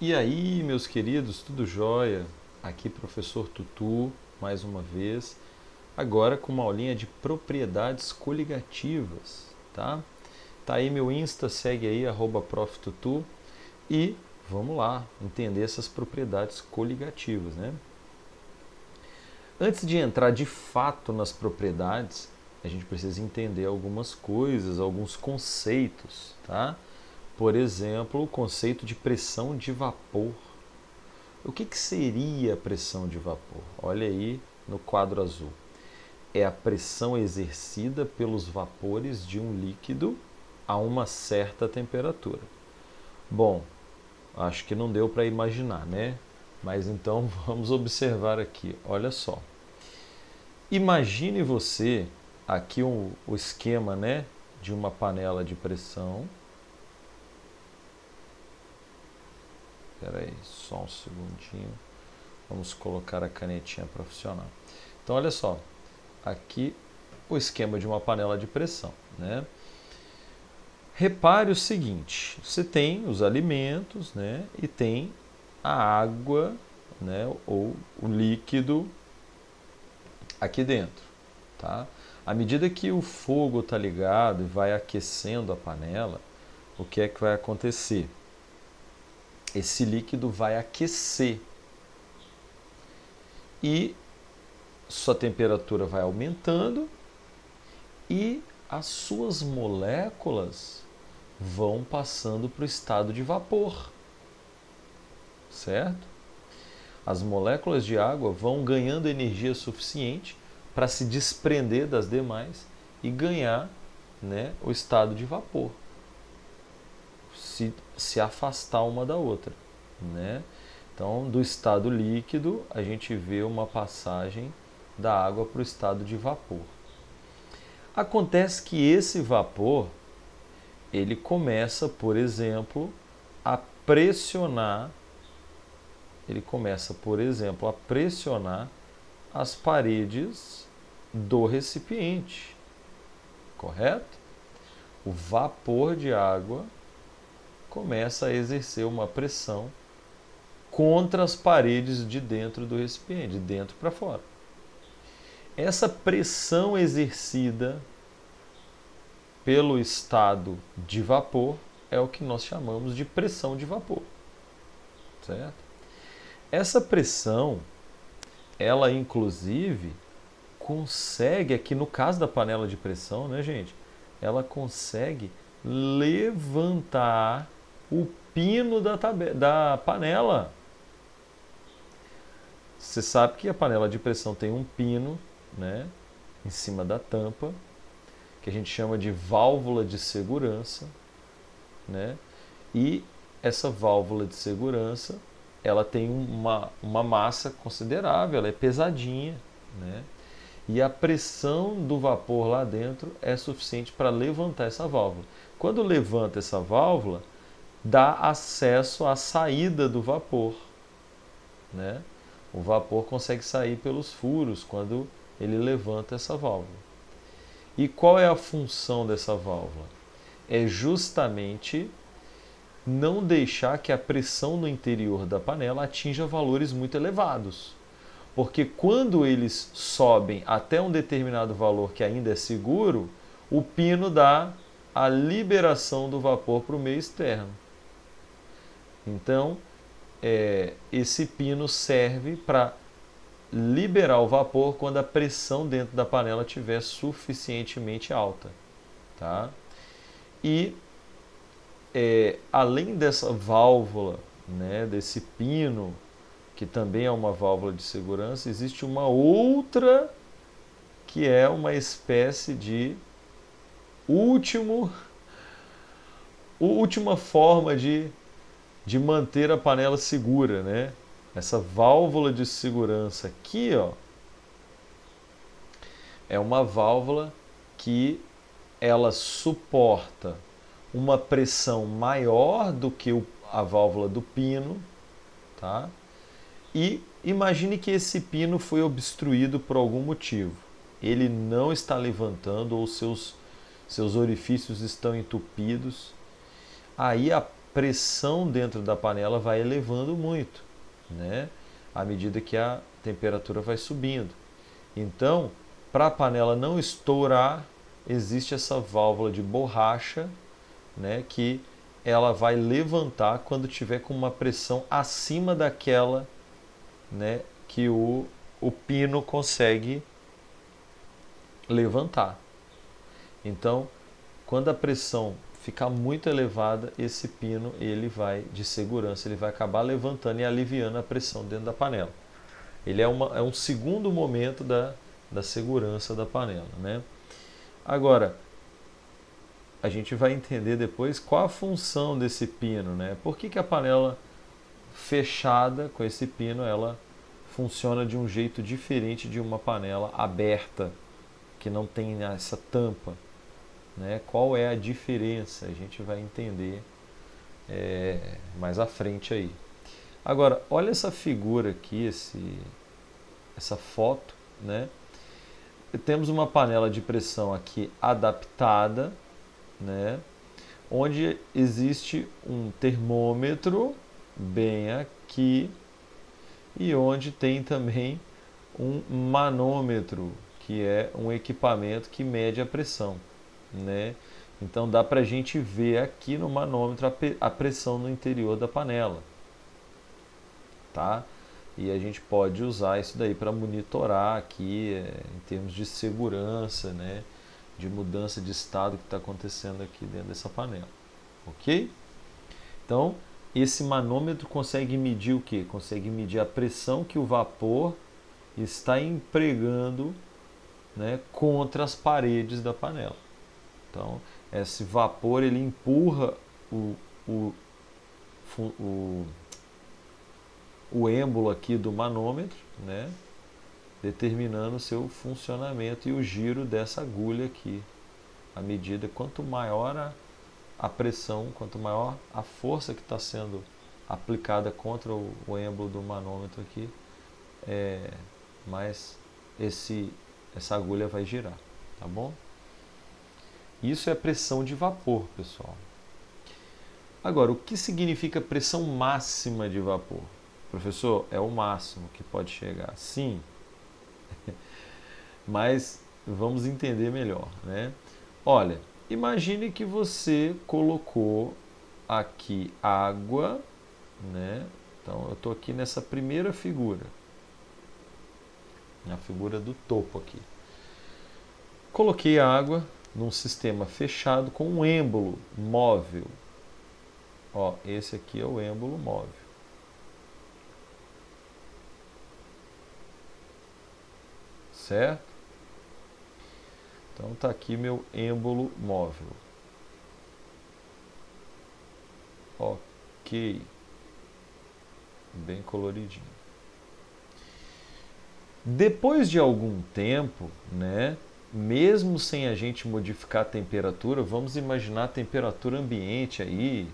E aí, meus queridos, tudo jóia? Aqui, professor Tutu, mais uma vez, agora com uma aulinha de propriedades coligativas, tá? Tá aí meu Insta, segue aí, @proftutu, e vamos lá entender essas propriedades coligativas, né? Antes de entrar de fato nas propriedades, a gente precisa entender algumas coisas, alguns conceitos, tá? Por exemplo, o conceito de pressão de vapor. O que seria a pressão de vapor? Olha aí no quadro azul. É a pressão exercida pelos vapores de um líquido a uma certa temperatura. Bom, acho que não deu para imaginar, né? Mas então vamos observar aqui. Olha só. Imagine você aqui o esquema, né, de uma panela de pressão. Espera aí, só um segundinho. Vamos colocar a canetinha profissional. Então, olha só, aqui o esquema de uma panela de pressão, né? Repare o seguinte: você tem os alimentos, né, e tem a água, né, ou o líquido aqui dentro, tá? À medida que o fogo está ligado e vai aquecendo a panela, o que é que vai acontecer? Esse líquido vai aquecer e sua temperatura vai aumentando e as suas moléculas vão passando para o estado de vapor, certo? As moléculas de água vão ganhando energia suficiente para se desprender das demais e ganhar, né, o estado de vapor, se afastar uma da outra, né? Então, do estado líquido, a gente vê uma passagem da água para o estado de vapor. Acontece que esse vapor, ele começa, por exemplo, a pressionar, as paredes do recipiente, correto? O vapor de água começa a exercer uma pressão contra as paredes de dentro do recipiente, de dentro para fora. Essa pressão exercida pelo estado de vapor é o que nós chamamos de pressão de vapor, certo? Essa pressão, ela inclusive consegue, aqui no caso da panela de pressão, né, gente? Ela consegue levantar o pino da panela. Você sabe que a panela de pressão tem um pino, né, em cima da tampa, que a gente chama de válvula de segurança, né? E essa válvula de segurança, ela tem uma massa considerável, ela é pesadinha, né? E a pressão do vapor lá dentro é suficiente para levantar essa válvula. Quando levanta essa válvula, dá acesso à saída do vapor, né? O vapor consegue sair pelos furos quando ele levanta essa válvula. E qual é a função dessa válvula? É justamente não deixar que a pressão no interior da panela atinja valores muito elevados. Porque quando eles sobem até um determinado valor que ainda é seguro, o pino dá a liberação do vapor para o meio externo. Então, esse pino serve para liberar o vapor quando a pressão dentro da panela estiver suficientemente alta, tá? E além dessa válvula, né, desse pino, que também é uma válvula de segurança, existe uma outra que é uma espécie de última forma de manter a panela segura, né? Essa válvula de segurança aqui, ó, é uma válvula que ela suporta uma pressão maior do que a válvula do pino, tá? E imagine que esse pino foi obstruído por algum motivo. Ele não está levantando ou seus orifícios estão entupidos. Aí pressão dentro da panela vai elevando muito, né? À medida que a temperatura vai subindo. Então, para a panela não estourar, existe essa válvula de borracha, né, que ela vai levantar quando tiver com uma pressão acima daquela, né, que o pino consegue levantar. Então, quando a pressão ficar muito elevada, esse pino ele vai de segurança, ele vai acabar levantando e aliviando a pressão dentro da panela. Ele é um segundo momento da segurança da panela, né? Agora, a gente vai entender depois qual a função desse pino, né? Por que a panela fechada com esse pino ela funciona de um jeito diferente de uma panela aberta que não tem essa tampa, né? Qual é a diferença? A gente vai entender mais à frente aí. Agora, olha essa figura aqui, essa foto, né? Temos uma panela de pressão aqui adaptada, né? Onde existe um termômetro bem aqui e onde tem também um manômetro, que é um equipamento que mede a pressão, né? Então dá para a gente ver aqui no manômetro a pressão no interior da panela, tá? E a gente pode usar isso daí para monitorar aqui em termos de segurança, né? De mudança de estado que está acontecendo aqui dentro dessa panela, ok? Então, esse manômetro consegue medir o quê? Consegue medir a pressão que o vapor está empregando, né, contra as paredes da panela. Então, esse vapor ele empurra o êmbolo aqui do manômetro, né, determinando o seu funcionamento e o giro dessa agulha aqui. À medida, quanto maior a pressão, quanto maior a força que está sendo aplicada contra o êmbolo do manômetro aqui, mais essa agulha vai girar, tá bom? Isso é pressão de vapor, pessoal. Agora, o que significa pressão máxima de vapor? Professor, é o máximo que pode chegar. Sim, mas vamos entender melhor, né? Olha, imagine que você colocou aqui água, né? Então, eu estou aqui nessa primeira figura, na figura do topo aqui. Coloquei água num sistema fechado com um êmbolo móvel. Ó, esse aqui é o êmbolo móvel. Certo? Então tá aqui meu êmbolo móvel. Ok. Bem coloridinho. Depois de algum tempo, né, mesmo sem a gente modificar a temperatura, vamos imaginar a temperatura ambiente aí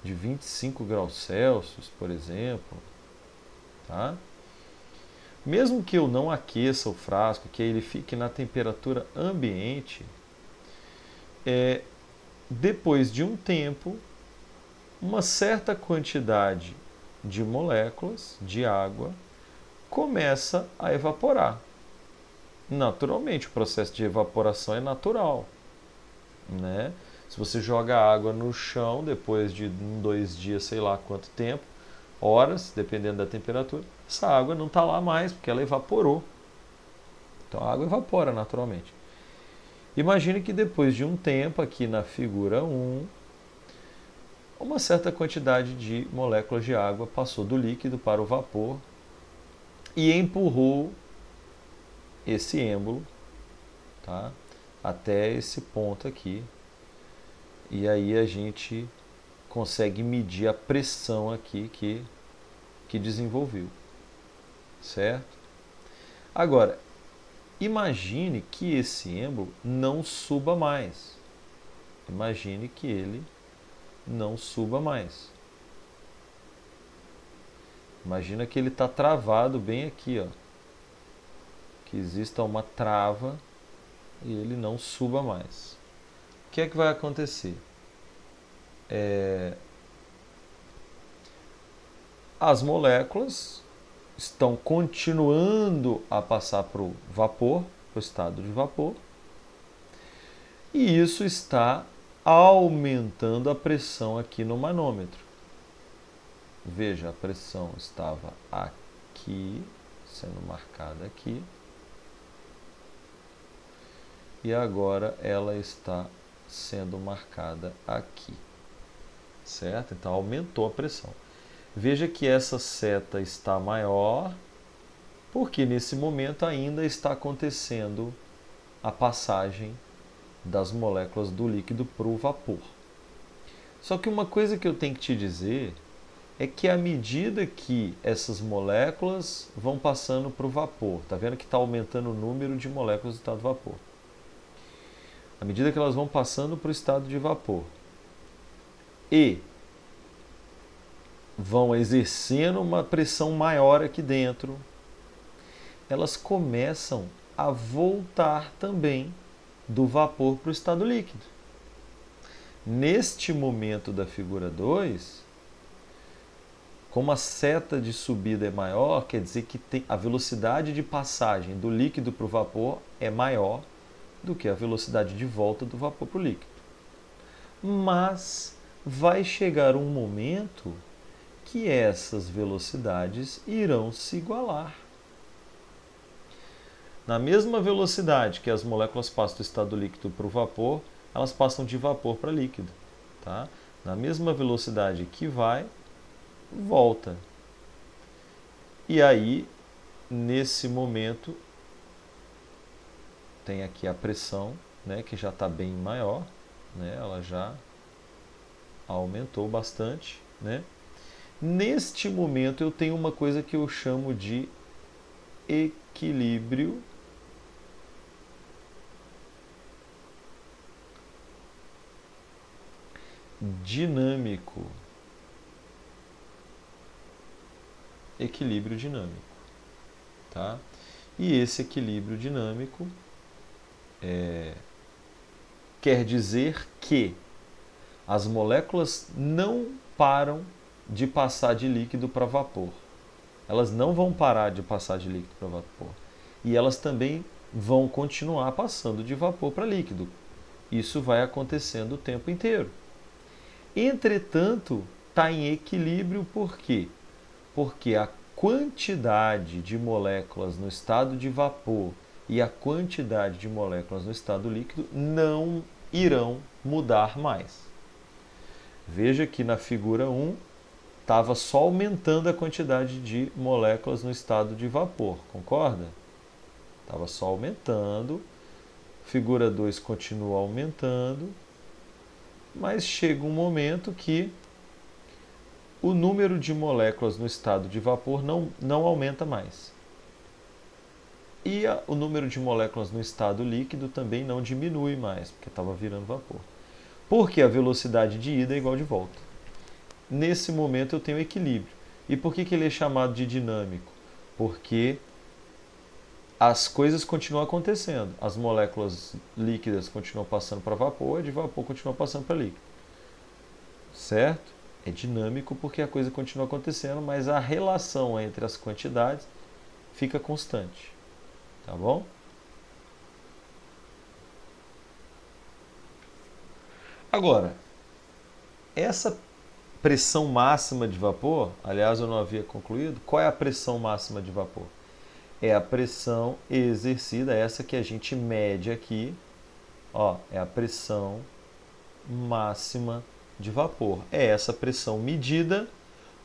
de 25 graus Celsius, por exemplo, tá? Mesmo que eu não aqueça o frasco, que ele fique na temperatura ambiente, depois de um tempo, uma certa quantidade de moléculas de água começa a evaporar. Naturalmente, o processo de evaporação é natural, né? Se você joga água no chão depois de 2 dias, sei lá quanto tempo, horas, dependendo da temperatura, essa água não está lá mais porque ela evaporou. Então a água evapora naturalmente. Imagine que depois de um tempo, aqui na figura 1, uma certa quantidade de moléculas de água passou do líquido para o vapor e empurrou esse êmbolo, tá, até esse ponto aqui. E aí a gente consegue medir a pressão aqui que desenvolveu, certo? Agora, imagine que esse êmbolo não suba mais. Imagine que ele não suba mais. Imagina que ele está travado bem aqui, ó. Que exista uma trava e ele não suba mais. O que é que vai acontecer? as moléculas estão continuando a passar para o vapor, para o estado de vapor, e isso está aumentando a pressão aqui no manômetro. Veja, a pressão estava aqui, sendo marcada aqui, e agora ela está sendo marcada aqui, certo? Então aumentou a pressão. Veja que essa seta está maior, porque nesse momento ainda está acontecendo a passagem das moléculas do líquido para o vapor. Só que uma coisa que eu tenho que te dizer é que à medida que essas moléculas vão passando para o vapor, tá vendo que está aumentando o número de moléculas do estado de vapor. À medida que elas vão passando para o estado de vapor e vão exercendo uma pressão maior aqui dentro, elas começam a voltar também do vapor para o estado líquido. Neste momento da figura 2, como a seta de subida é maior, quer dizer que a velocidade de passagem do líquido para o vapor é maior do que a velocidade de volta do vapor para o líquido. Mas vai chegar um momento que essas velocidades irão se igualar. Na mesma velocidade que as moléculas passam do estado líquido para o vapor, elas passam de vapor para líquido. Tá? Na mesma velocidade que vai, volta. E aí, nesse momento, tem aqui a pressão, né, que já está bem maior, né, ela já aumentou bastante, né? Neste momento eu tenho uma coisa que eu chamo de equilíbrio dinâmico. Equilíbrio dinâmico, tá? E esse equilíbrio dinâmico quer dizer que as moléculas não param de passar de líquido para vapor. Elas não vão parar de passar de líquido para vapor. E elas também vão continuar passando de vapor para líquido. Isso vai acontecendo o tempo inteiro. Entretanto, está em equilíbrio por quê? Porque a quantidade de moléculas no estado de vapor e a quantidade de moléculas no estado líquido não irão mudar mais. Veja que na figura 1 estava só aumentando a quantidade de moléculas no estado de vapor, concorda? Estava só aumentando. Figura 2 continua aumentando, mas chega um momento que o número de moléculas no estado de vapor não aumenta mais. E o número de moléculas no estado líquido também não diminui mais, porque estava virando vapor. Porque a velocidade de ida é igual de volta. Nesse momento eu tenho equilíbrio. E por que ele é chamado de dinâmico? Porque as coisas continuam acontecendo. As moléculas líquidas continuam passando para vapor, e de vapor continuam passando para líquido. Certo? É dinâmico porque a coisa continua acontecendo, mas a relação entre as quantidades fica constante. Tá bom? Agora, essa pressão máxima de vapor, aliás, eu não havia concluído, qual é a pressão máxima de vapor? É a pressão exercida, essa que a gente mede aqui, ó, é a pressão máxima de vapor. É essa pressão medida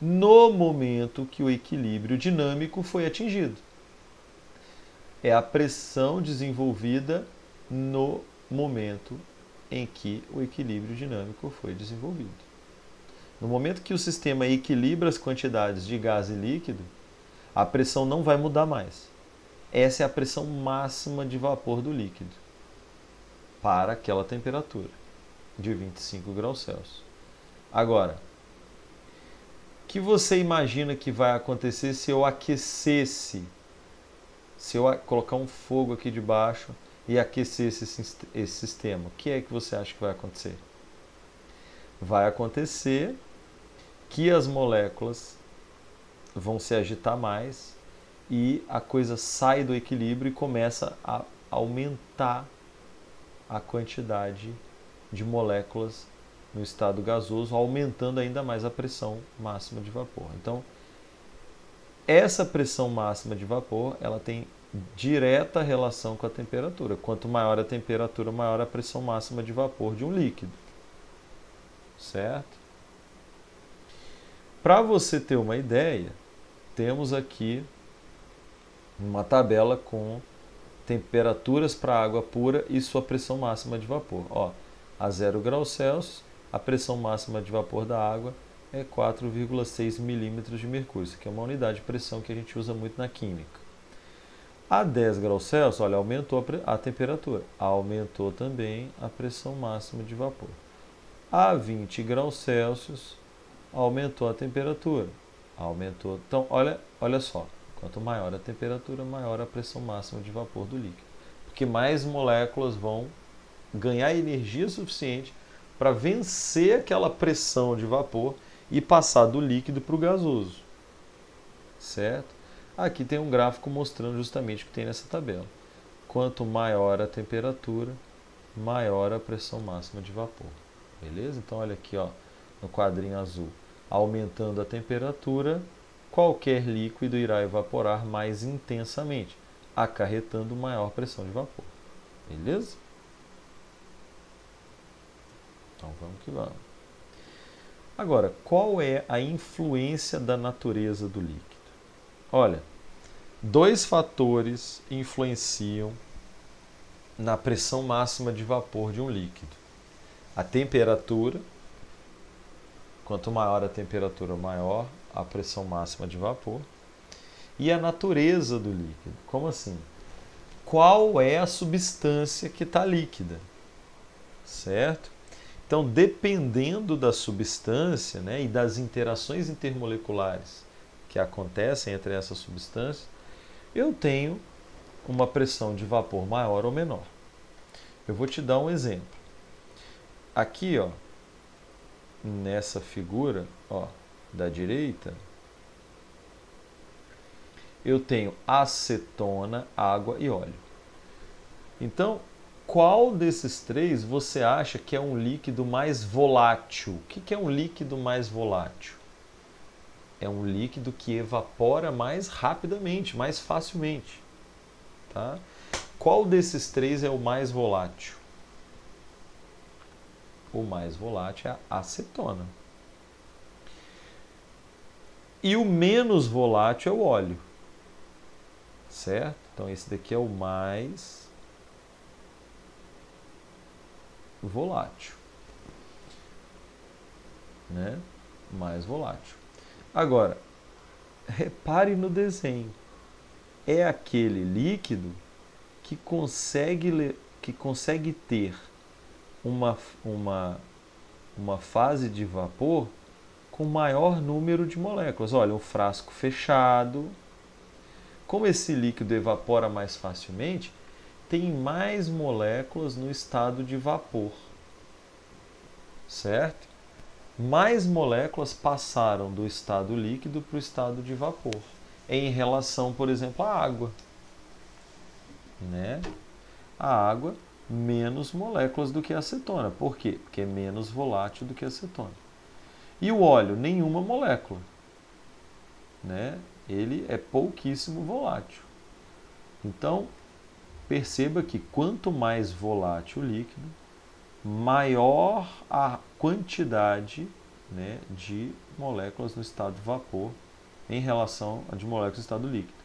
no momento que o equilíbrio dinâmico foi atingido. É a pressão desenvolvida no momento em que o equilíbrio dinâmico foi desenvolvido. No momento que o sistema equilibra as quantidades de gás e líquido, a pressão não vai mudar mais. Essa é a pressão máxima de vapor do líquido para aquela temperatura de 25 graus Celsius. Agora, o que você imagina que vai acontecer se eu aquecesse, se eu colocar um fogo aqui debaixo e aquecesse esse sistema? O que é que você acha que vai acontecer? Vai acontecer que as moléculas vão se agitar mais e a coisa sai do equilíbrio e começa a aumentar a quantidade de moléculas no estado gasoso, aumentando ainda mais a pressão máxima de vapor. Então, essa pressão máxima de vapor, ela tem direta relação com a temperatura. Quanto maior a temperatura, maior a pressão máxima de vapor de um líquido. Certo? Para você ter uma ideia, temos aqui uma tabela com temperaturas para água pura e sua pressão máxima de vapor. Ó, a 0 graus Celsius, a pressão máxima de vapor da água é 4,6 milímetros de mercúrio. Isso aqui é uma unidade de pressão que a gente usa muito na química. A 10 graus Celsius, olha, aumentou a temperatura. Aumentou também a pressão máxima de vapor. A 20 graus Celsius, aumentou a temperatura. Aumentou. Então, olha só. Quanto maior a temperatura, maior a pressão máxima de vapor do líquido. Porque mais moléculas vão ganhar energia suficiente para vencer aquela pressão de vapor e passar do líquido para o gasoso. Certo? Aqui tem um gráfico mostrando justamente o que tem nessa tabela. Quanto maior a temperatura, maior a pressão máxima de vapor. Beleza? Então olha aqui, ó, no quadrinho azul. Aumentando a temperatura, qualquer líquido irá evaporar mais intensamente, acarretando maior pressão de vapor. Beleza? Então vamos que vamos. Agora, qual é a influência da natureza do líquido? Olha, dois fatores influenciam na pressão máxima de vapor de um líquido. A temperatura, quanto maior a temperatura, maior a pressão máxima de vapor. E a natureza do líquido. Como assim? Qual é a substância que está líquida? Certo? Então, dependendo da substância, né, e das interações intermoleculares que acontecem entre essas substâncias, eu tenho uma pressão de vapor maior ou menor. Eu vou te dar um exemplo. Aqui, ó, nessa figura, ó, da direita, eu tenho acetona, água e óleo. Então, qual desses três você acha que é um líquido mais volátil? O que é um líquido mais volátil? É um líquido que evapora mais rapidamente, mais facilmente. Tá? Qual desses três é o mais volátil? O mais volátil é a acetona. E o menos volátil é o óleo. Certo? Então esse daqui é o mais volátil. Né? Mais volátil. Agora, repare no desenho. É aquele líquido que consegue ter uma fase de vapor com maior número de moléculas. Olha, um frasco fechado. Como esse líquido evapora mais facilmente, tem mais moléculas no estado de vapor. Certo? Mais moléculas passaram do estado líquido para o estado de vapor, em relação, por exemplo, à água. Né? A água, menos moléculas do que a acetona. Por quê? Porque é menos volátil do que a acetona. E o óleo, nenhuma molécula. Né? Ele é pouquíssimo volátil. Então, perceba que quanto mais volátil o líquido, maior a quantidade, né, de moléculas no estado de vapor em relação a de moléculas no estado líquido.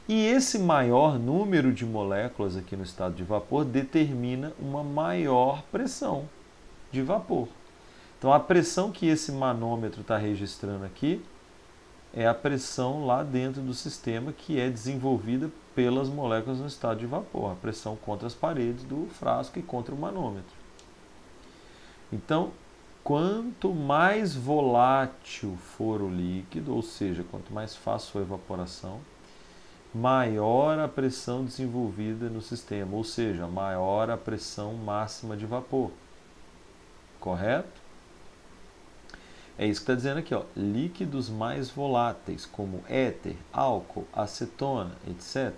E esse maior número de moléculas aqui no estado de vapor determina uma maior pressão de vapor. Então, a pressão que esse manômetro está registrando aqui é a pressão lá dentro do sistema que é desenvolvida pelas moléculas no estado de vapor, a pressão contra as paredes do frasco e contra o manômetro. Então, quanto mais volátil for o líquido, ou seja, quanto mais fácil for a evaporação, maior a pressão desenvolvida no sistema, ou seja, maior a pressão máxima de vapor. Correto? É isso que está dizendo aqui, ó. Líquidos mais voláteis, como éter, álcool, acetona, etc.,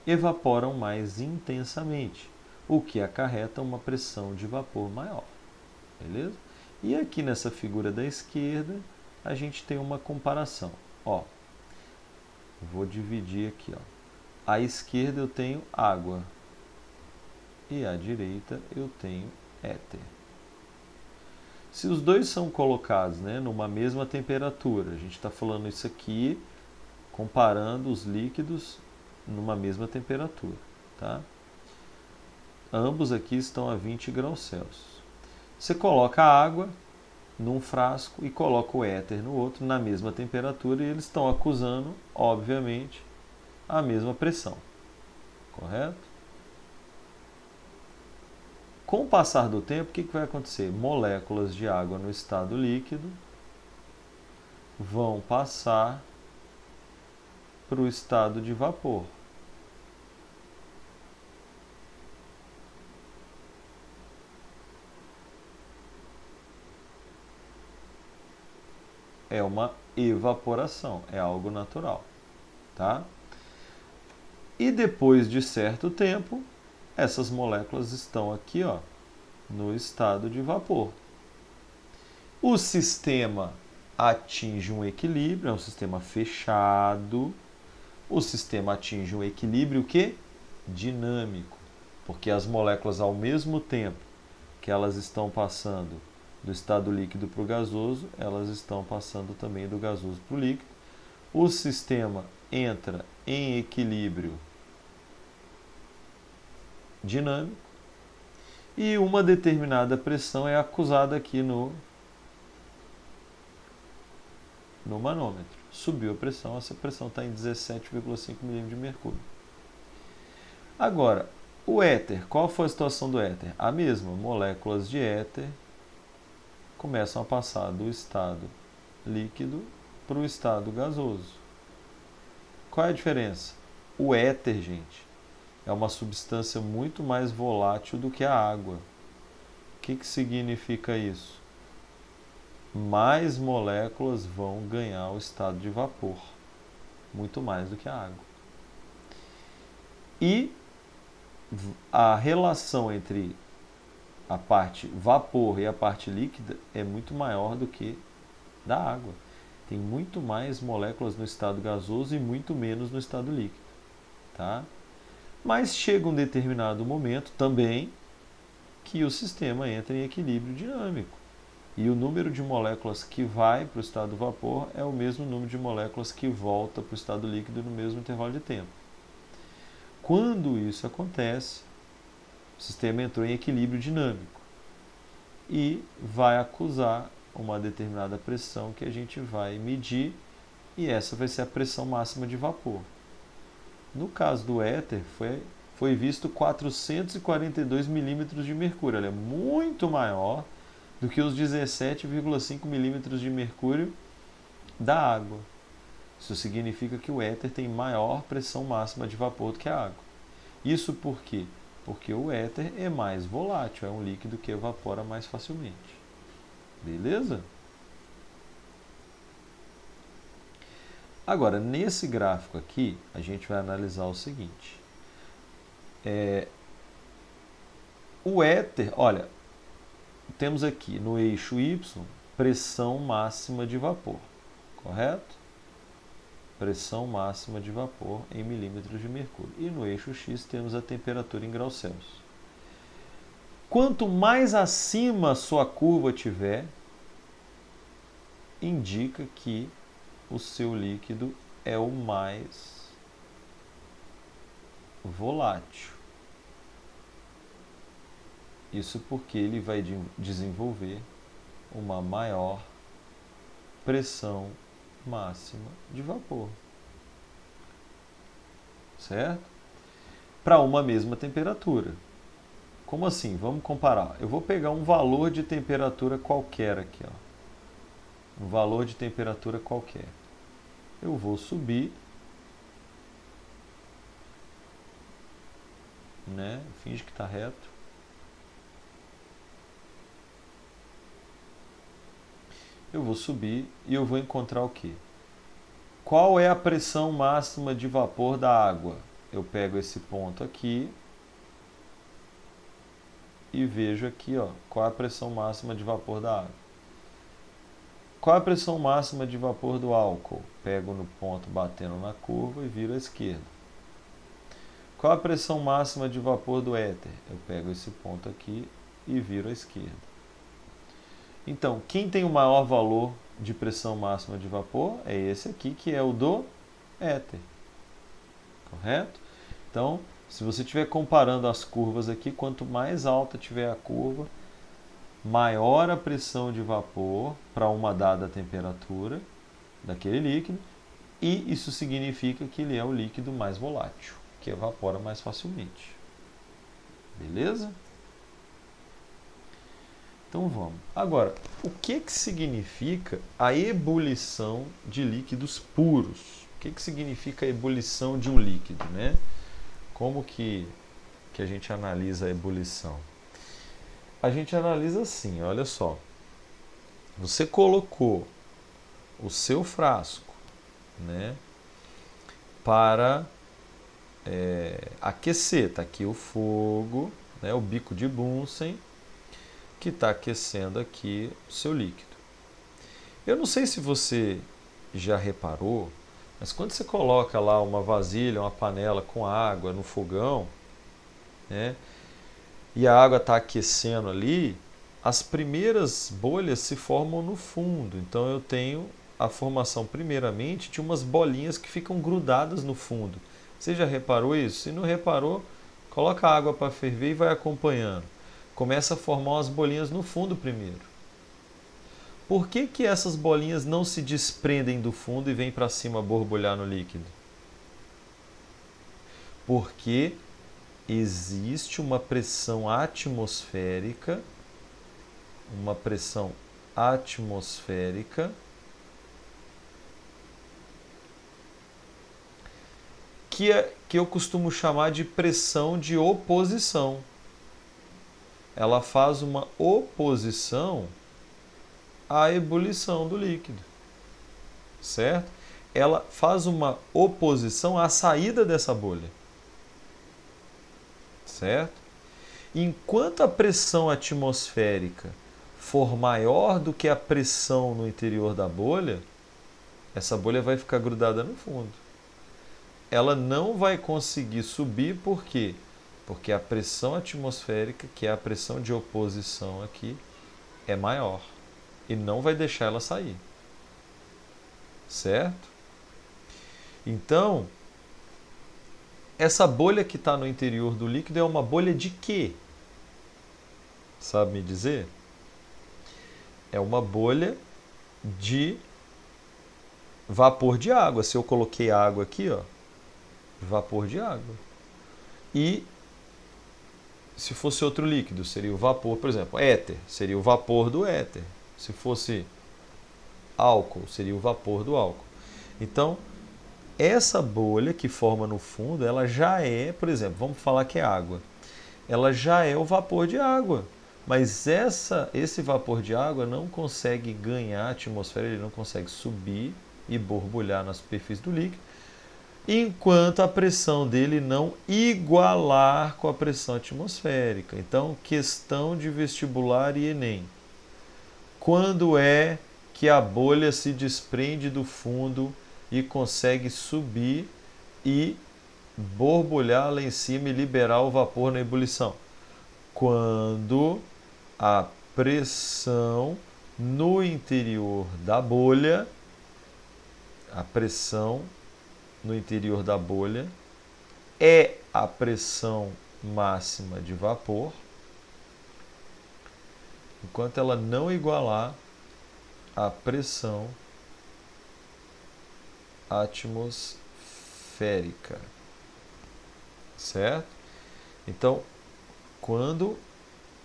evaporam mais intensamente, o que acarreta uma pressão de vapor maior. Beleza? E aqui nessa figura da esquerda, a gente tem uma comparação. Ó, vou dividir aqui. Ó. À esquerda eu tenho água e à direita eu tenho éter. Se os dois são colocados, né, numa mesma temperatura, a gente está falando isso aqui comparando os líquidos numa mesma temperatura. Tá? Ambos aqui estão a 20 graus Celsius. Você coloca a água num frasco e coloca o éter no outro na mesma temperatura e eles estão acusando, obviamente, a mesma pressão. Correto? Com o passar do tempo, o que vai acontecer? Moléculas de água no estado líquido vão passar para o estado de vapor. É uma evaporação, é algo natural, tá? E depois de certo tempo, essas moléculas estão aqui, ó, no estado de vapor. O sistema atinge um equilíbrio, é um sistema fechado. O sistema atinge um equilíbrio que? Dinâmico, porque as moléculas, ao mesmo tempo que elas estão passando do estado líquido para o gasoso, elas estão passando também do gasoso para o líquido. O sistema entra em equilíbrio dinâmico e uma determinada pressão é acusada aqui no manômetro. Subiu a pressão, essa pressão está em 17,5 milímetros de mercúrio. Agora, o éter, qual foi a situação do éter? A mesma, moléculas de éter começam a passar do estado líquido para o estado gasoso. Qual é a diferença? O éter, gente, é uma substância muito mais volátil do que a água. O que significa isso? Mais moléculas vão ganhar o estado de vapor, muito mais do que a água. E a relação entre a parte vapor e a parte líquida é muito maior do que da água. Tem muito mais moléculas no estado gasoso e muito menos no estado líquido. Tá? Mas chega um determinado momento também que o sistema entra em equilíbrio dinâmico. E o número de moléculas que vai para o estado vapor é o mesmo número de moléculas que volta para o estado líquido no mesmo intervalo de tempo. Quando isso acontece, o sistema entrou em equilíbrio dinâmico e vai acusar uma determinada pressão que a gente vai medir, e essa vai ser a pressão máxima de vapor. No caso do éter, foi visto 442 milímetros de mercúrio. Ela é muito maior do que os 17,5 milímetros de mercúrio da água. Isso significa que o éter tem maior pressão máxima de vapor do que a água. Isso por quê? Porque o éter é mais volátil, é um líquido que evapora mais facilmente. Beleza? Agora, nesse gráfico aqui, a gente vai analisar o seguinte. O éter, olha, temos aqui no eixo Y, pressão máxima de vapor, correto? Pressão máxima de vapor em milímetros de mercúrio. E no eixo X temos a temperatura em graus Celsius. Quanto mais acima sua curva tiver, indica que o seu líquido é o mais volátil. Isso porque ele vai desenvolver uma maior pressão máxima de vapor. Certo? Para uma mesma temperatura. Como assim? Vamos comparar. Eu vou pegar um valor de temperatura qualquer aqui, ó. Um valor de temperatura qualquer. Eu vou subir, né? Finge que está reto. eu vou subir e eu vou encontrar o quê? Qual é a pressão máxima de vapor da água? Eu pego esse ponto aqui e vejo aqui, ó, qual é a pressão máxima de vapor da água. Qual é a pressão máxima de vapor do álcool? Pego no ponto batendo na curva e viro à esquerda. Qual a pressão máxima de vapor do éter? Eu pego esse ponto aqui e viro à esquerda. Então, quem tem o maior valor de pressão máxima de vapor é esse aqui, que é o do éter. Correto? Então, se você estiver comparando as curvas aqui, quanto mais alta tiver a curva, maior a pressão de vapor para uma dada temperatura daquele líquido, e isso significa que ele é o líquido mais volátil, que evapora mais facilmente. Beleza? Então vamos. Agora, o que significa a ebulição de líquidos puros? O que significa a ebulição de um líquido, né? Como que a gente analisa a ebulição? A gente analisa assim, olha só. Você colocou o seu frasco, né, para aquecer. Está aqui o fogo, né, o bico de Bunsen, que está aquecendo aqui o seu líquido. Eu não sei se você já reparou, mas quando você coloca lá uma vasilha, uma panela com água no fogão, né, e a água está aquecendo ali, as primeiras bolhas se formam no fundo. Então eu tenho a formação primeiramente de umas bolinhas que ficam grudadas no fundo. Você já reparou isso? Se não reparou, coloca a água para ferver e vai acompanhando. Começa a formar umas bolinhas no fundo primeiro. Por que essas bolinhas não se desprendem do fundo e vêm para cima borbulhar no líquido? Porque existe uma pressão atmosférica, que eu costumo chamar de pressão de oposição. Ela faz uma oposição à ebulição do líquido, certo? Ela faz uma oposição à saída dessa bolha, certo? Enquanto a pressão atmosférica for maior do que a pressão no interior da bolha, essa bolha vai ficar grudada no fundo. Ela não vai conseguir subir, por quê? Porque a pressão atmosférica, que é a pressão de oposição aqui, é maior e não vai deixar ela sair. Certo? Então, essa bolha que está no interior do líquido é uma bolha de quê? Sabe me dizer? É uma bolha de vapor de água. Se eu coloquei água aqui, ó, vapor de água. E se fosse outro líquido, seria o vapor, por exemplo, éter, seria o vapor do éter. Se fosse álcool, seria o vapor do álcool. Então, essa bolha que forma no fundo, ela já é, por exemplo, vamos falar que é água. Ela já é o vapor de água. Mas esse vapor de água não consegue ganhar a atmosfera, ele não consegue subir e borbulhar na superfície do líquido, enquanto a pressão dele não igualar com a pressão atmosférica. Então, questão de vestibular e Enem. Quando é que a bolha se desprende do fundo e consegue subir e borbulhar lá em cima e liberar o vapor na ebulição? Quando a pressão no interior da bolha, é a pressão máxima de vapor, enquanto ela não igualar a pressão atmosférica. Certo? Então, quando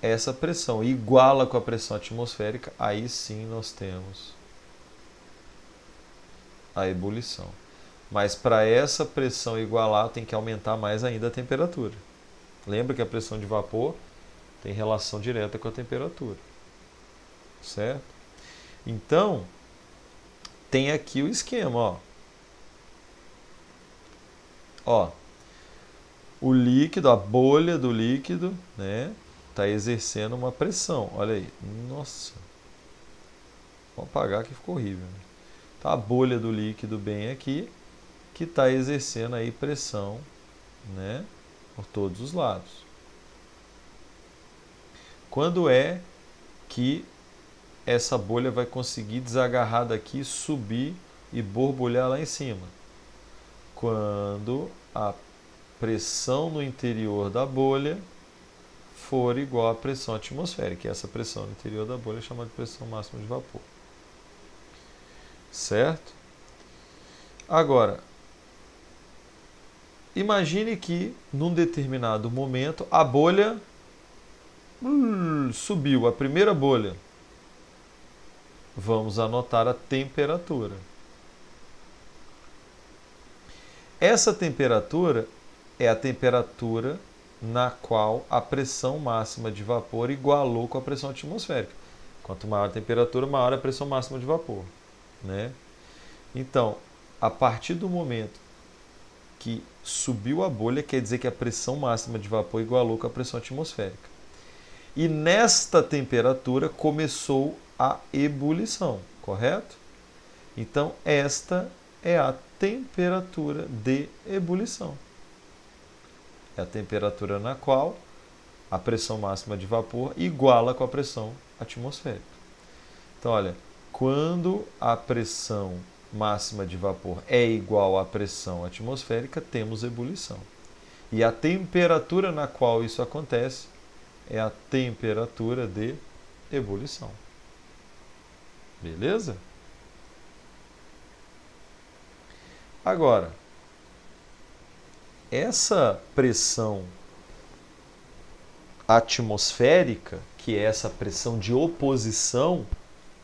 essa pressão iguala com a pressão atmosférica, aí sim nós temos a ebulição. Mas para essa pressão igualar, tem que aumentar mais ainda a temperatura. Lembra que a pressão de vapor tem relação direta com a temperatura. Certo? Então, tem aqui o esquema, ó. Ó, o líquido, a bolha do líquido, né, está exercendo uma pressão. Olha aí. Nossa. Vou apagar que ficou horrível. Tá a bolha do líquido bem aqui, que está exercendo aí pressão, né, por todos os lados. Quando é que essa bolha vai conseguir desagarrar daqui, subir e borbulhar lá em cima? Quando a pressão no interior da bolha for igual à pressão atmosférica. E essa pressão no interior da bolha é chamada de pressão máxima de vapor. Certo? Agora, imagine que num determinado momento a bolha subiu, a primeira bolha. Vamos anotar a temperatura. Essa temperatura é a temperatura na qual a pressão máxima de vapor igualou com a pressão atmosférica. Quanto maior a temperatura, maior a pressão máxima de vapor, né? Então, a partir do momento que subiu a bolha, quer dizer que a pressão máxima de vapor igualou com a pressão atmosférica. E nesta temperatura começou a ebulição, correto? Então, esta é a temperatura de ebulição. É a temperatura na qual a pressão máxima de vapor iguala com a pressão atmosférica. Então, olha, quando a pressão máxima de vapor é igual à pressão atmosférica, temos ebulição. E a temperatura na qual isso acontece é a temperatura de ebulição. Beleza? Agora, essa pressão atmosférica, que é essa pressão de oposição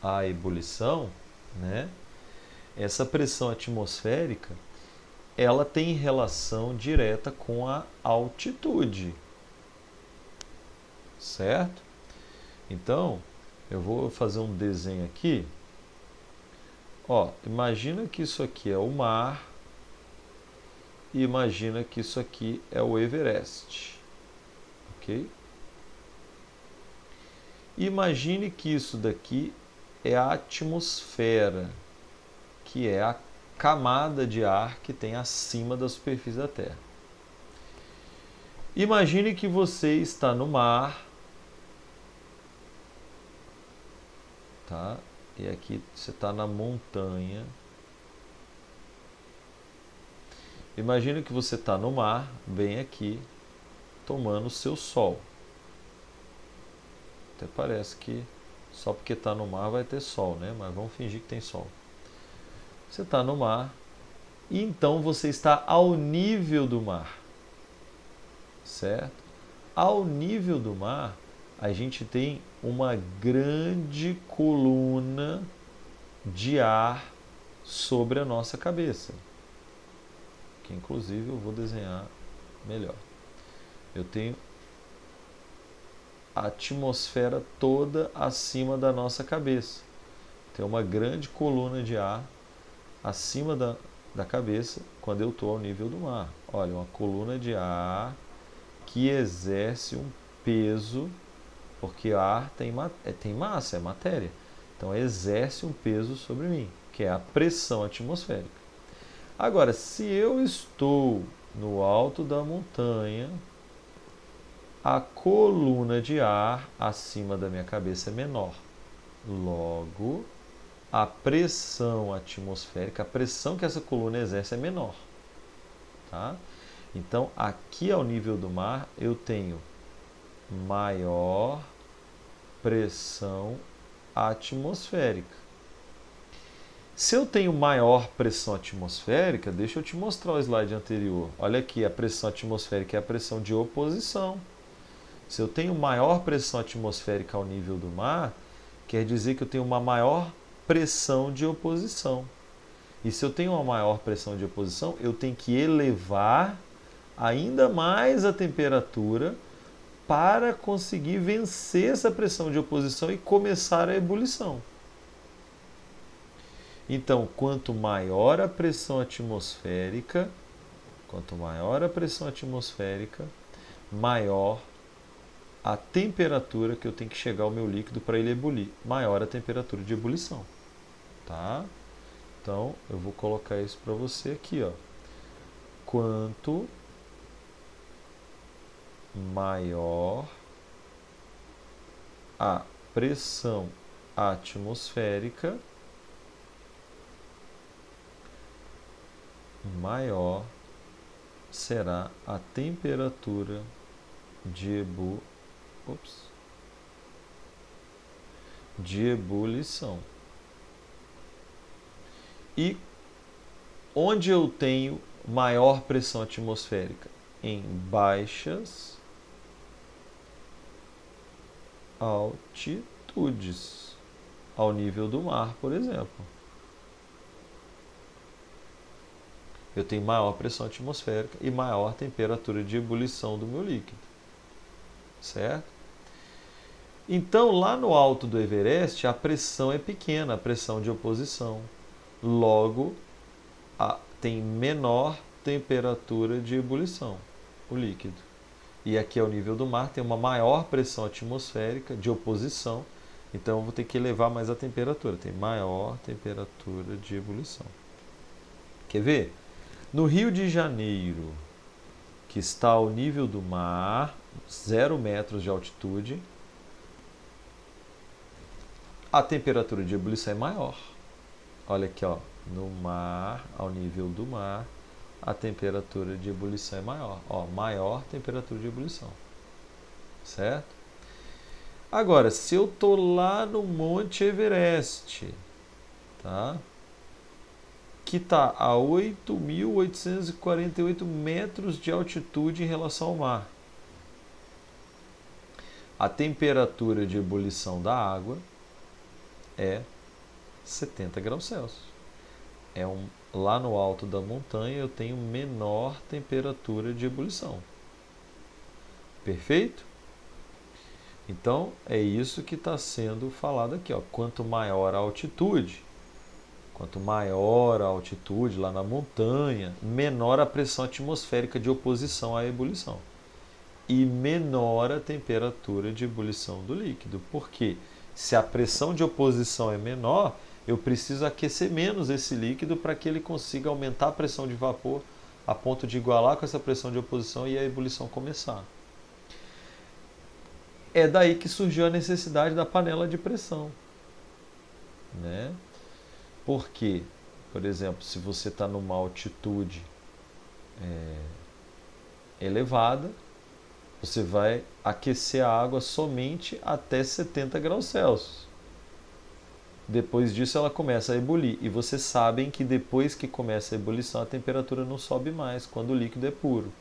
à ebulição, né? Essa pressão atmosférica, ela tem relação direta com a altitude. Certo? Então, eu vou fazer um desenho aqui. Ó, imagina que isso aqui é o mar e imagina que isso aqui é o Everest. Ok? Imagine que isso daqui é a atmosfera, que é a camada de ar que tem acima da superfície da Terra. Imagine que você está no mar, tá? E aqui você está na montanha. Imagine que você está no mar, bem aqui, tomando o seu sol. Até parece que só porque está no mar vai ter sol, né? Mas vamos fingir que tem sol. Você está no mar e então você está ao nível do mar. Certo? Ao nível do mar, a gente tem uma grande coluna de ar sobre a nossa cabeça. Que inclusive eu vou desenhar melhor. Eu tenho a atmosfera toda acima da nossa cabeça. Tem uma grande coluna de ar acima da cabeça quando eu estou ao nível do mar. Olha, uma coluna de ar que exerce um peso, porque ar tem massa, é matéria. Então exerce um peso sobre mim, que é a pressão atmosférica. Agora, se eu estou no alto da montanha, a coluna de ar acima da minha cabeça é menor. Logo, a pressão atmosférica, a pressão que essa coluna exerce é menor. Tá? Então, aqui ao nível do mar, eu tenho maior pressão atmosférica. Se eu tenho maior pressão atmosférica, deixa eu te mostrar o slide anterior. Olha aqui, a pressão atmosférica é a pressão de oposição. Se eu tenho maior pressão atmosférica ao nível do mar, quer dizer que eu tenho uma maior pressão de oposição. E se eu tenho uma maior pressão de oposição, eu tenho que elevar ainda mais a temperatura para conseguir vencer essa pressão de oposição e começar a ebulição. Então, quanto maior a pressão atmosférica, maior a temperatura que eu tenho que chegar ao meu líquido para ele ebulir, maior a temperatura de ebulição, tá? Então, eu vou colocar isso para você aqui, ó. Quanto maior a pressão atmosférica, maior será a temperatura de ebulição. E onde eu tenho maior pressão atmosférica? Em baixas altitudes, ao nível do mar, por exemplo. Eu tenho maior pressão atmosférica e maior temperatura de ebulição do meu líquido. Certo? Então, lá no alto do Everest, a pressão é pequena, a pressão de oposição. Logo, tem menor temperatura de ebulição, o líquido. E aqui ao nível do mar tem uma maior pressão atmosférica de oposição, então eu vou ter que elevar mais a temperatura, tem maior temperatura de ebulição. Quer ver? No Rio de Janeiro, que está ao nível do mar, 0 metros de altitude, a temperatura de ebulição é maior. Olha aqui, ó, no mar, ao nível do mar, a temperatura de ebulição é maior. Ó, maior temperatura de ebulição. Certo? Agora, se eu estou lá no Monte Everest, tá? Que está a 8.848 metros de altitude em relação ao mar. A temperatura de ebulição da água é 70 graus Celsius. Lá no alto da montanha eu tenho menor temperatura de ebulição. Perfeito? Então, é isso que está sendo falado aqui, ó. Quanto maior a altitude, lá na montanha, menor a pressão atmosférica de oposição à ebulição. E menor a temperatura de ebulição do líquido. Por quê? Se a pressão de oposição é menor, eu preciso aquecer menos esse líquido para que ele consiga aumentar a pressão de vapor a ponto de igualar com essa pressão de oposição e a ebulição começar. É daí que surgiu a necessidade da panela de pressão, né? Porque, por exemplo, se você está numa altitude elevada, você vai aquecer a água somente até 70 graus Celsius. Depois disso ela começa a ebulir. E vocês sabem que depois que começa a ebulição, a temperatura não sobe mais, quando o líquido é puro.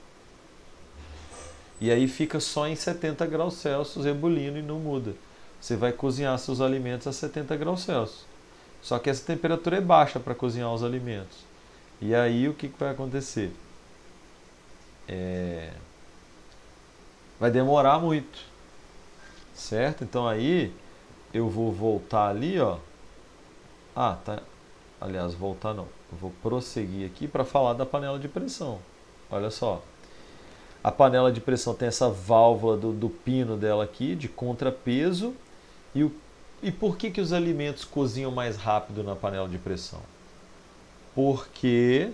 E aí fica só em 70 graus Celsius ebulindo e não muda. Você vai cozinhar seus alimentos a 70 graus Celsius. Só que essa temperatura é baixa para cozinhar os alimentos. E aí o que vai acontecer? Vai demorar muito. Certo? Então aí eu vou voltar ali, ó. Tá. Aliás, voltar não. Eu vou prosseguir aqui para falar da panela de pressão. Olha só. A panela de pressão tem essa válvula do pino dela aqui, de contrapeso. E por que os alimentos cozinham mais rápido na panela de pressão? Porque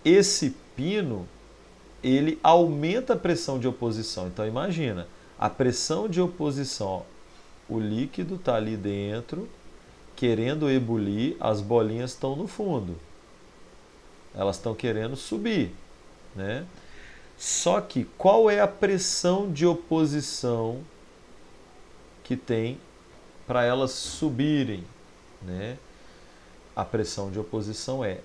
esse pino, ele aumenta a pressão de oposição. Então imagina, a pressão de oposição, ó, o líquido está ali dentro, querendo ebulir, as bolinhas estão no fundo. Elas estão querendo subir, né? Só que qual é a pressão de oposição que tem para elas subirem, né? A pressão de oposição é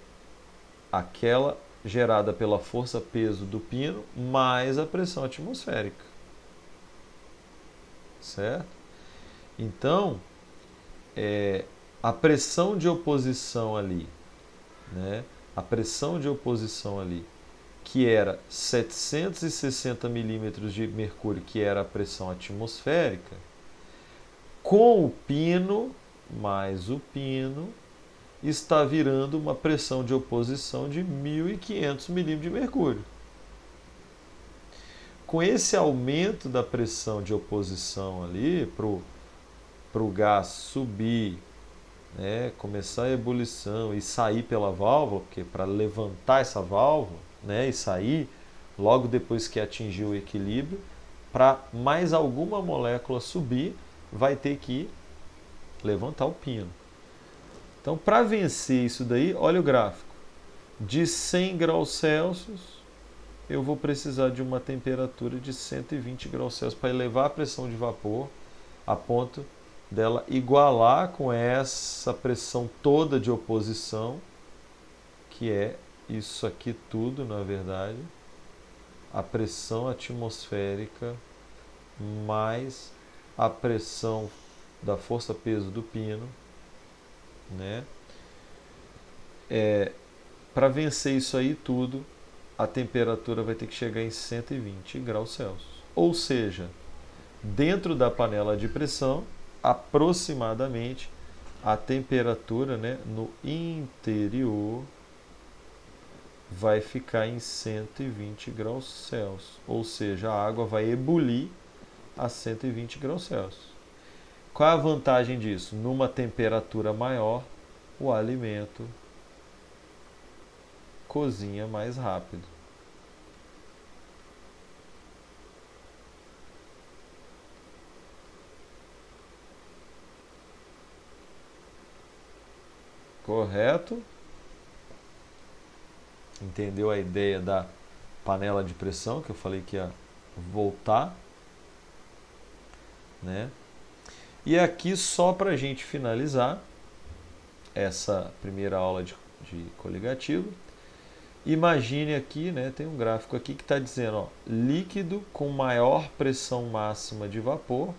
aquela gerada pela força-peso do pino mais a pressão atmosférica. Certo? Então, a pressão de oposição ali, né? A pressão de oposição ali, que era 760 milímetros de mercúrio, que era a pressão atmosférica, com o pino mais o pino está virando uma pressão de oposição de 1.500 milímetros de mercúrio. Com esse aumento da pressão de oposição ali, para o gás subir, né, começar a ebulição e sair pela válvula, porque para levantar essa válvula, né, e sair logo depois que atingir o equilíbrio, para mais alguma molécula subir, vai ter que levantar o pino. Então, para vencer isso daí, olha o gráfico. De 100 graus Celsius, eu vou precisar de uma temperatura de 120 graus Celsius para elevar a pressão de vapor a ponto dela igualar com essa pressão toda de oposição, que é isso aqui tudo, na verdade, a pressão atmosférica mais a pressão da força-peso do pino, né? Para vencer isso aí tudo, a temperatura vai ter que chegar em 120 graus Celsius. Ou seja, dentro da panela de pressão, aproximadamente a temperatura, né, no interior vai ficar em 120 graus Celsius. Ou seja, a água vai ebulir a 120 graus Celsius. Qual é a vantagem disso? Numa temperatura maior, o alimento cozinha mais rápido. Correto? Entendeu a ideia da panela de pressão que eu falei que ia voltar, né? E aqui, só para a gente finalizar essa primeira aula de coligativo, imagine aqui, né, tem um gráfico aqui que está dizendo, ó, líquido com maior pressão máxima de vapor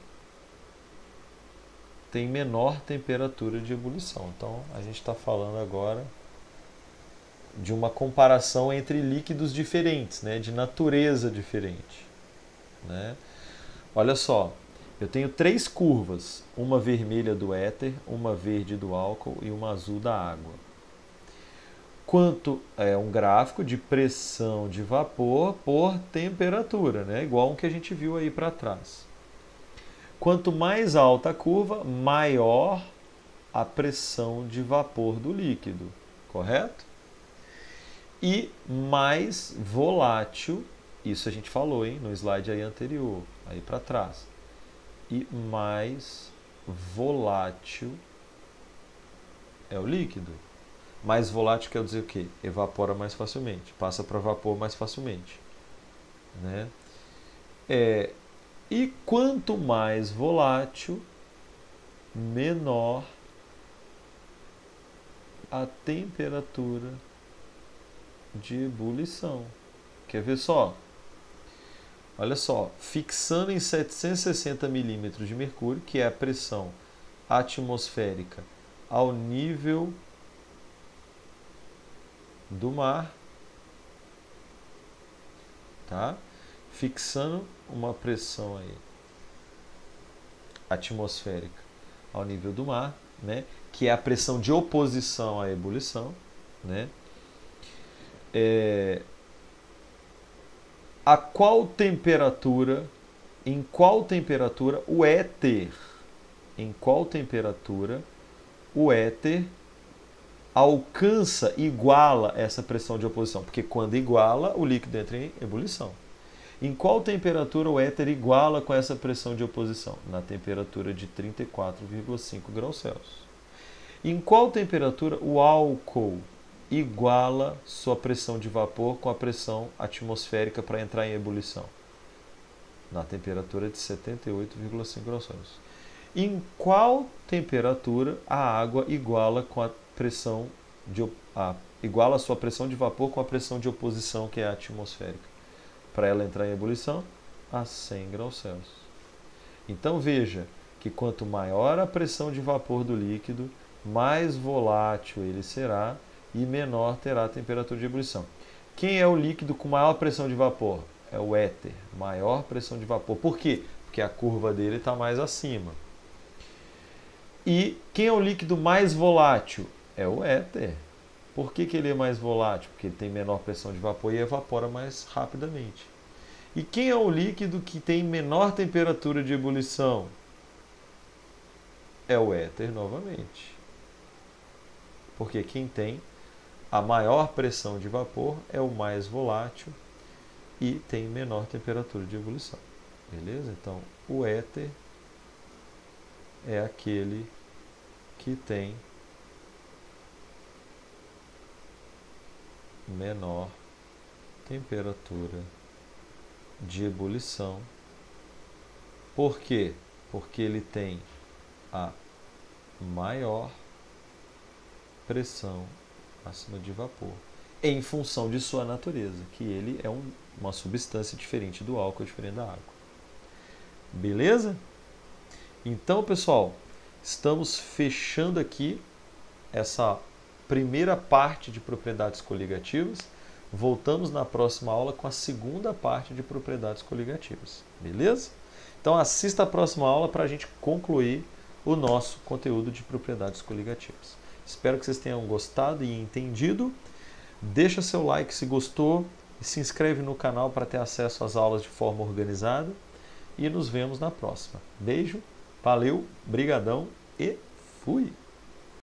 tem menor temperatura de ebulição. Então, a gente está falando agora de uma comparação entre líquidos diferentes, né, de natureza diferente, né? Olha só, eu tenho 3 curvas, uma vermelha do éter, uma verde do álcool e uma azul da água. Quanto é um gráfico de pressão de vapor por temperatura, né? Igual um que a gente viu aí para trás. Quanto mais alta a curva, maior a pressão de vapor do líquido, correto? E mais volátil, isso a gente falou, hein, no slide aí anterior, aí para trás. E mais volátil é o líquido. Mais volátil quer dizer o quê? Evapora mais facilmente, passa para vapor mais facilmente, né? E quanto mais volátil, menor a temperatura de ebulição. Quer ver só? Olha só, fixando em 760 milímetros de mercúrio, que é a pressão atmosférica ao nível do mar, tá? Fixando uma pressão aí atmosférica ao nível do mar, né? Que é a pressão de oposição à ebulição, né? A qual temperatura, em qual temperatura o éter, em qual temperatura o éter alcança, iguala essa pressão de oposição? Porque quando iguala, o líquido entra em ebulição. Em qual temperatura o éter iguala com essa pressão de oposição? Na temperatura de 34,5 graus Celsius. Em qual temperatura o álcool iguala sua pressão de vapor com a pressão atmosférica para entrar em ebulição? Na temperatura de 78,5 graus Celsius. Em qual temperatura a água iguala com a pressão iguala a sua pressão de vapor com a pressão de oposição, que é a atmosférica, para ela entrar em ebulição? A 100 graus Celsius. Então veja que quanto maior a pressão de vapor do líquido, mais volátil ele será e menor terá a temperatura de ebulição. Quem é o líquido com maior pressão de vapor? É o éter, maior pressão de vapor. Por quê? Porque a curva dele está mais acima. E quem é o líquido mais volátil? É o éter. Por que ele é mais volátil? Porque ele tem menor pressão de vapor e evapora mais rapidamente. E quem é o líquido que tem menor temperatura de ebulição? É o éter novamente. Porque quem tem a maior pressão de vapor é o mais volátil e tem menor temperatura de ebulição. Beleza? Então, o éter é aquele que tem menor temperatura de ebulição. Por quê? Porque ele tem a maior pressão máxima de vapor, em função de sua natureza, que ele é uma substância diferente do álcool, diferente da água. Beleza? Então, pessoal, estamos fechando aqui essa primeira parte de propriedades coligativas. Voltamos na próxima aula com a segunda parte de propriedades coligativas. Beleza? Então assista a próxima aula para a gente concluir o nosso conteúdo de propriedades coligativas. Espero que vocês tenham gostado e entendido. Deixa seu like se gostou e se inscreve no canal para ter acesso às aulas de forma organizada. E nos vemos na próxima. Beijo, valeu, brigadão e fui!